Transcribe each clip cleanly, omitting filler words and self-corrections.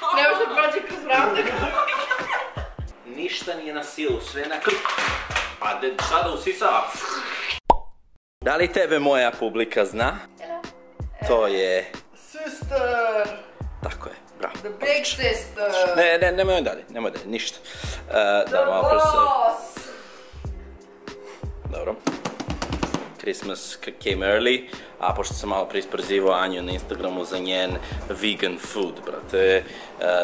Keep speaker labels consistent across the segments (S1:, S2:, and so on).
S1: Ne može prođe kroz vrata.
S2: Ništa nije na silu, sve na krk. A šta da usisa? Da li tebe moja publika zna? To je...
S1: Sister!
S2: Tako je, bravo.
S1: The big sister!
S2: Nemoj dalje, ništa.
S1: The boss!
S2: Dobro. Christmas came early, a pošto sam malo prije isprozivao Anju na Instagramu za njen vegan food, brate,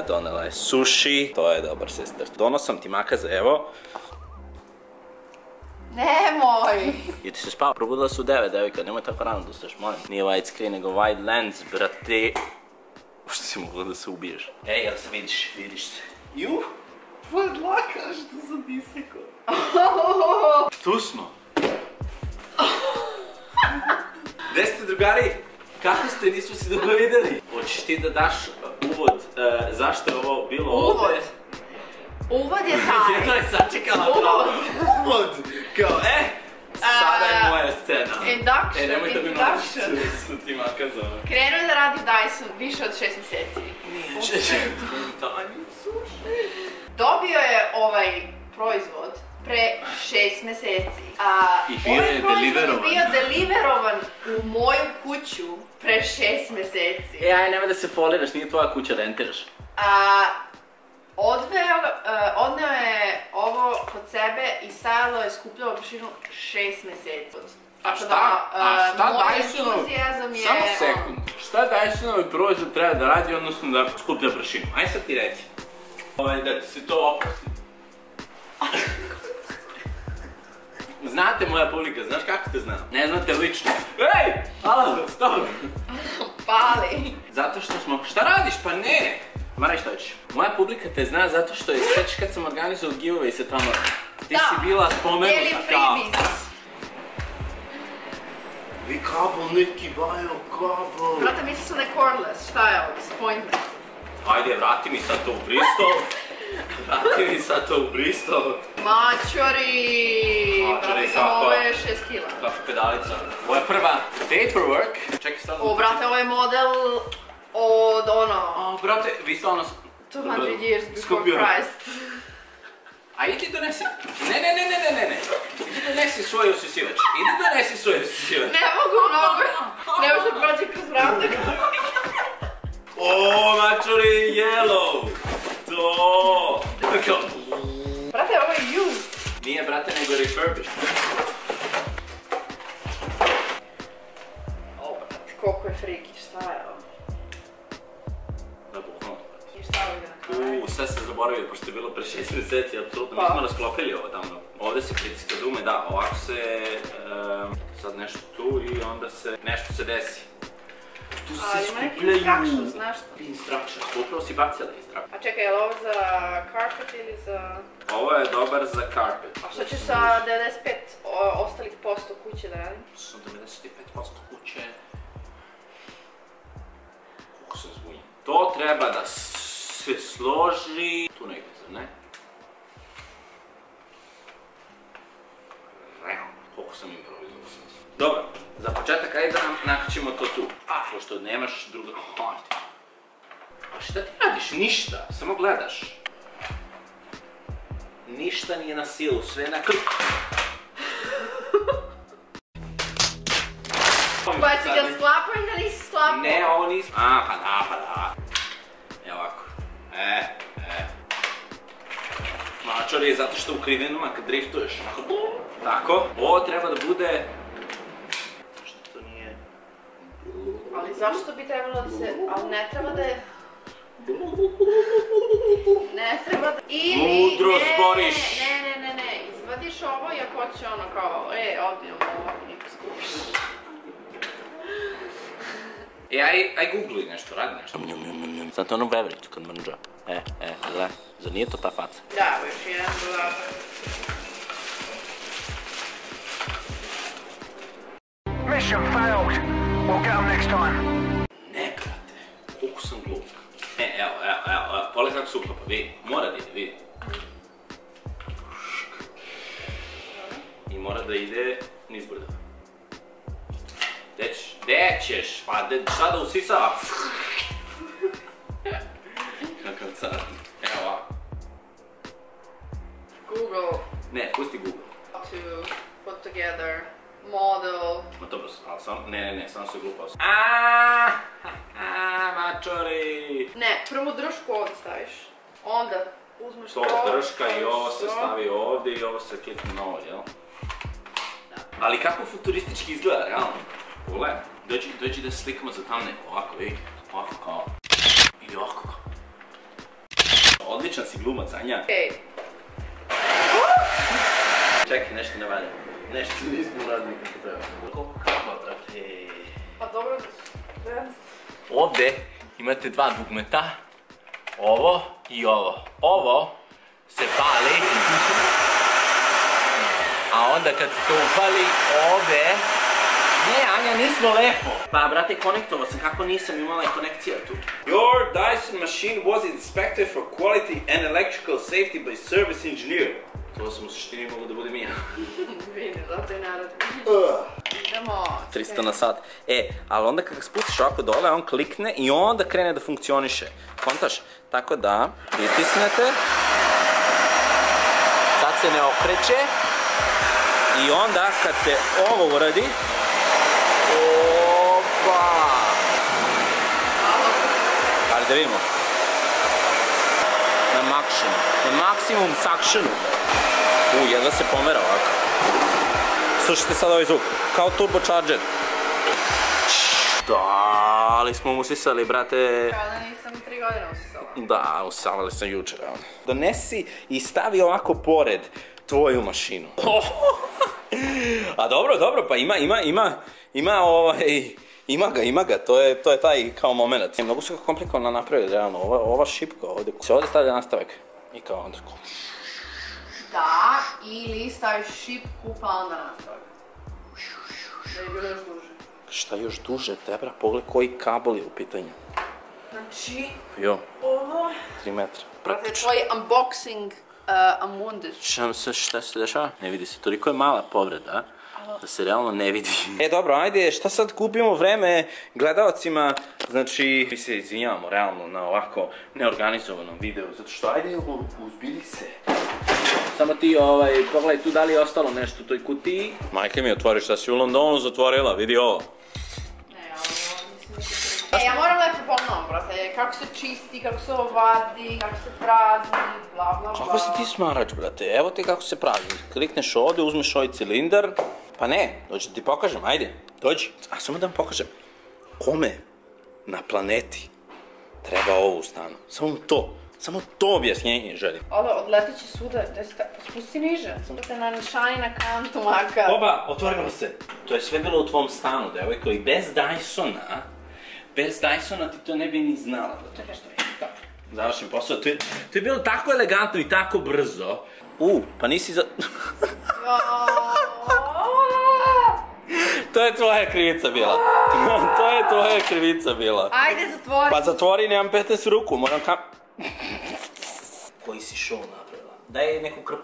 S2: donela je sushi, to je dobar sister. Donosam ti makaze, evo.
S1: Nemoj!
S2: I ti se spava, probudila su 9, devojka, nemoj tako rano da ustaš, molim. Nije widescreen, nego wide lens, brate. Što si mogla da se ubiješ? Ej, jel se vidiš se? Juh, tvoj dlaka, što sam isekao. Tu smo. Gde ste, drugari? Kako ste, nismo si dobro vidjeli? Hoćeš ti da daš uvod zašto je ovo bilo ovdje?
S1: Uvod je taj.
S2: Jedno je sačekala pravo. Uvod. Kao, sada je moja scena.
S1: Induction.
S2: Nemoj da mi noći su ti makazama.
S1: Krenuo je da radi Dyson više od 6 mjeseci.
S2: Nije 6 mjeseci.
S1: Dobio je ovaj proizvod pre 6 mjeseci.
S2: I bio je deliverovan.
S1: Ovaj proizvod je bio deliverovan u moju kuću pre 6 mjeseci.
S2: Aj, nemoj da se foliraš, nije tvoja kuća, rentiraš.
S1: Odneo je ovo kod sebe i stajalo je skupljalo prašinu 6 mjeseci.
S2: A šta Dysonov,
S1: je...
S2: samo sekund, šta Dysonovi proizvod treba da radi, odnosno da skuplja prašinu? Aj sad ti reci. Da ti se to oprosti. Znate moja publika, znaš kako te znam? Ne znate lično. Ej! Alo, stop!
S1: Pali!
S2: Zato što smo... Šta radiš? Pa ne! Maraj što ćeš. Moja publika te zna zato što je sveći kad sam organizovao giveaway se tamo. Ti si bila spomenuta kao... Vi kabel neki bajo, kabel.
S1: Brate, misli su ne cordless, šta je ovo? Disappointment.
S2: Ajde, vrati mi sad to u Bristol. Vrati mi sad to u Bristol.
S1: Mačori! Brate, samo ovo je 6 kila.
S2: Kako pedalica. Ovo je prva paperwork. Čekaj sad.
S1: O, brate, ovo je model od ono...
S2: Brate, vi stvarno...
S1: 200 years before Christ.
S2: A idi donesi... Ne. Idi donesi svoj osisivač.
S1: Ne mogu. Ne može prođe kroz vrata.
S2: O, mačori, yellow. To.
S1: Brate, ovo je used.
S2: Nije, brate, nego refurbished.
S1: O, brate, koliko je friki, šta je ovo?
S2: Da, bukvalno.
S1: I šta je ovo?
S2: Sve se zaboravio, pošto je bilo pre 6 mjeseci, apsolutno. Mi smo rasklopili ovo tamo. Ovdje se pritiska dume, da, ovako se... Sad nešto tu i onda se... Nešto se desi. Tu se skupljaju...
S1: Instructions, znaš što?
S2: Instructions, upravo si bacila instructions.
S1: A čekaj, je li ovo za carpet ili za...
S2: Ovo je dobar za carpet.
S1: A što ćeš sa 95 ostalih posto kuće da radim?
S2: Sa 95% kuće... Koliko sam zbunjen. To treba da se složi... Tu negdje, zar ne? Koliko sam improvizovao sam. Dobro, za početak ajde da nam nakačimo to tu. Pošto nemaš druga... A šta ti radiš? Ništa, samo gledaš. Ništa nije na silu, sve na krk.
S1: Pa si ga sklapao ili da nisi sklapao?
S2: Ne, ovo nismo. Pa da. Evo ovako. Mačor je zato što u krivinama kad driftuješ. Tako. Ovo treba da bude... Što to nije...
S1: Ali zašto bi trebalo da se... Ali ne treba da je... Ne treba da...
S2: Mudro zboriš!
S1: Ne. Izvadiš ovo i ako hoće ono kao... ovdje imamo ovo i skupiš.
S2: Aj googluj nešto, radi nešto. Znate onu vevericu kad mrnđa. Gledaj, zar nije to ta faca?
S1: Da, evo još jedan dodatak.
S3: Mission failed. We'll get them next time.
S2: Ne, brate, koliko sam glup. Evo, pogledaj kako se uklapa, vidi, mora da ide, vidi. I mora da ide nizbrdo. Gde ćeš? Pa šta da usisa? sad. Evo ovako.
S1: Google
S2: Ne, pusti Google.
S1: to put together model.
S2: Ma to brzo, ali samo, ne, samo se glupao sam. Mačori!
S1: Ne, prvo držku ovdje staviš. Onda uzmeš
S2: To drška i ovo se stavi ovdje i ovo se klikne na ovo, jel? Ali kako futuristički izgleda, realno? Pogledaj, dođi da slikamo za thumbnail, ovako, vidi, ovako kao... Ili ovako kao... Odličan si glumac, Anja.
S1: Okej.
S2: Čekaj, nešto ne valja. Nešto nismo uradili kako treba. Koliko kabla, brate?
S1: Pa dobro,
S2: Ovdje imate dva dugmeta. Ovo i ovo. Ovo se pali. A onda kad se to upali ovdje... Ne, Anja, nismo lepo. Pa, brate, konektovao sam, kako nisam imala konekcija tu. Your Dyson machine was inspected for quality and electrical safety by service engineer. To sam u suštini mogu da budem ja.
S1: vidi, zato je narod. Idemo.
S2: 300 na sat. Ali onda kad ga spustiš ovako dole, on klikne i onda krene da funkcioniše. Kontaš? Tako da, pritisnete. Sad se ne okreće. I onda kad se ovo uradi... Opa! Ali da vidimo. Na maksimum suctionu. Jedva se pomera ovako. Slušajte sad ovaj zvuk, kao turbocharger. Da, ali smo mu usisali, brate.
S1: Kao da nisam 3 godine usisala.
S2: Da, usisavali sam jučer. Donesi i stavi ovako pored tvoju mašinu. A dobro, pa ima ga, to je taj kao moment. Mnogo su ga komplikovano napravili, realno, ova šipka ovdje, se ovdje stavlja nastavak. I kao onda
S1: Da, ili staviš šipku pa onda nastavak. Da je bilo još duže.
S2: Šta još duže, tebra, pogledaj koji kabel je u pitanju.
S1: Znači,
S2: Jo,
S1: ovo...
S2: 3 metra.
S1: To je tvoj unboxing Amundis.
S2: Šta se dešava? Ne vidi se, toliko je mala povreda, da se realno ne vidi. Dobro, ajde, šta sad kupimo vreme gledalcima, znači, mi se izvinjavamo realno na ovako neorganizovanom videu, zato što ajde, uzbili se. Samo ti, pogledaj tu da li je ostalo nešto u toj kutiji. Majke mi, otvori šta si u Londonu zatvorila, vidi ovo.
S1: Ja moram lepo ponovno, brate, kako se čisti, kako se ovadi, kako se prazni, bla bla bla.
S2: Kako si ti smarač, brate? Evo ti kako se prazni. Klikneš ovdje, uzmeš ovaj cilindar. Pa ne, dođi da ti pokažem, ajde, dođi. A samo da vam pokažem. Kome na planeti treba ovo u stanu? Samo to objašnjenje želim.
S1: Ovo, odletit će svuda, spusti niže, samo te nanišani na kantu makar.
S2: Oba, otvorilo se. To je sve bilo u tvom stanu, devojko, i bez Dysona ti to ne bi ni znala da to postoji. Tako, završim posao. To je bilo tako elegantno i tako brzo. Pa nisi za... To je tvoja krivica bila.
S1: Ajde, zatvori.
S2: Pa zatvori, nemam 15 ruku, moram Koji si show napravila? Daj neku krpu.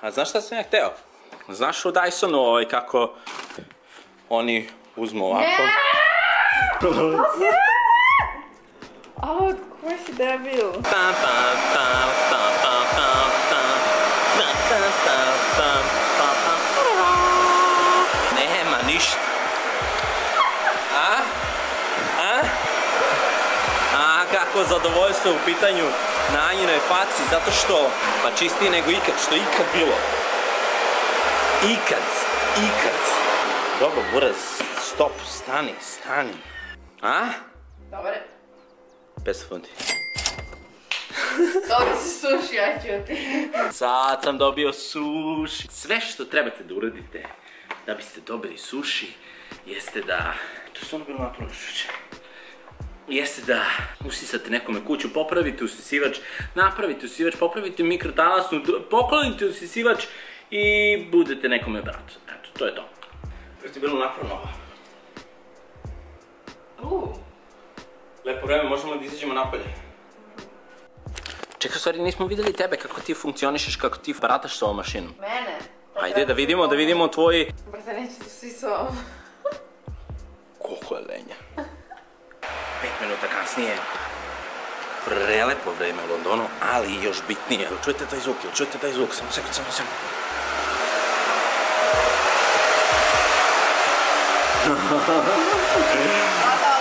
S2: A znaš šta sam ja hteo? Znaš u Dysonu kako oni uzmu ovako?
S1: Alo, koji si debil?
S2: Nema ništa. Kako zadovoljstvo u pitanju na Anjinoj faci, zato što, pa čistiji nego ikad, što je ikad bilo. Ikad. Dobro, buraz, stop, stani.
S1: Dobre.
S2: 5 sekundi.
S1: Dobro si suši, ja ću ti.
S2: Sad sam dobio suši. Sve što trebate da uradite da biste dobili suši jeste da... To su ono bilo napravno šuće. Jeste da usisate nekome kuću, popravite usisivač, napravite usisivač, popravite mikrotalasnu, poklonite usisivač i budete nekome brat. Eto, to je to. Jeste bilo napravno ovo. Lepo vreme, možemo da izađemo napolje. Čekaj, u stvari nismo vidjeli tebe, kako ti funkcionišeš, kako ti barataš s ovom mašinom.
S1: Mene?
S2: Ajde da vidimo tvoj...
S1: Brate, neću da svi s ovom.
S2: Koliko je lenja. 5 minuta kasnije. Prelepo vreme u Londonu, ali još bitnije. Čujete taj zvuk, jel čujete taj zvuk? Samo sekund.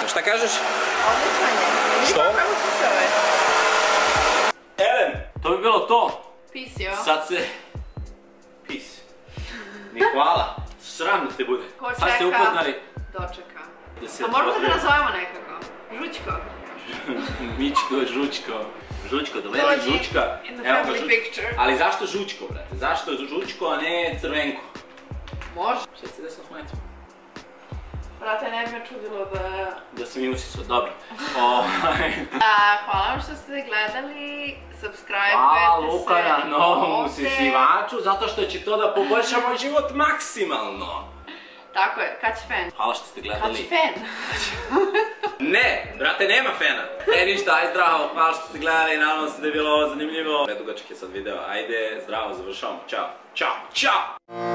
S2: Šta kažeš?
S1: Odličan je.
S2: Što?
S1: Kako se zove?
S2: Elen, to bi bilo to.
S1: Peace, jo.
S2: Sad se... Peace. Ni hvala. Sram da te bude.
S1: Ko
S2: Sad ste
S1: čeka,
S2: upoznali.
S1: dočeka.
S2: Da
S1: A moramo da ga nazovemo nekako. Žućko.
S2: Mičko, Žučko. Žučko, dovedi
S1: Dođi
S2: Žučka.
S1: in the
S2: Evo ga
S1: family
S2: Žučka.
S1: picture.
S2: Ali zašto Žučko, brate? Zašto Žučko, a ne Crvenko?
S1: Može.
S2: Šta se desilo s majicom?
S1: Brate, ne bi me čudilo da...
S2: Da sam i usisao, dobro.
S1: Hvala vam što ste gledali. Subscribe-ujete
S2: Hvala
S1: se.
S2: Luka na novom
S1: ovde.
S2: usisivaču, zato što će to da poboljša moj život maksimalno.
S1: Tako je, kad će fan?
S2: Hvala što ste
S1: Kad
S2: gledali.
S1: će fan?
S2: Ne, brate, nema fena. Ništa, aj zdravo, hvala što ste gledali, nadam se da je bilo ovo zanimljivo. Predugačak je sad video, ajde, zdravo, završavamo, ćao, ćao, ćao!